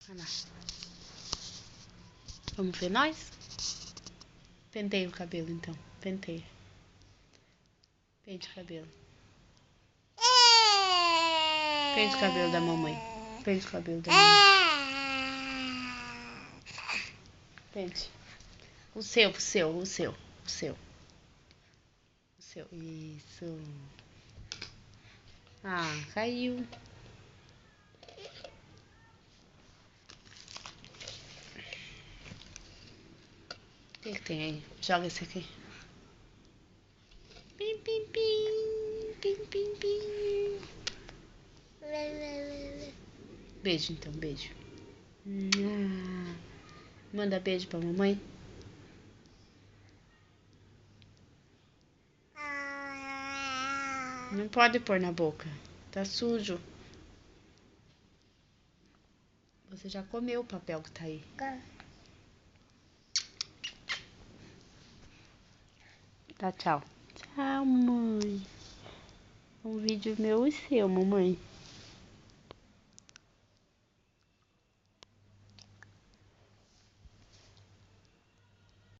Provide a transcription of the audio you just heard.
Olha lá. Vamos ver nós? Penteia o cabelo, então. Penteia. Pente o cabelo. Pente o cabelo da mamãe. Pente o cabelo da mamãe. Pente. O seu. Isso. Ah, caiu. O que tem aí? Joga esse aqui. Pim, pim, pim. Pim, pim, pim. Beijo, então. Beijo. Manda beijo pra mamãe. Não pode pôr na boca. Tá sujo. Você já comeu o papel que tá aí. Tá, tchau. Tchau, mãe. Um vídeo meu e seu, mamãe.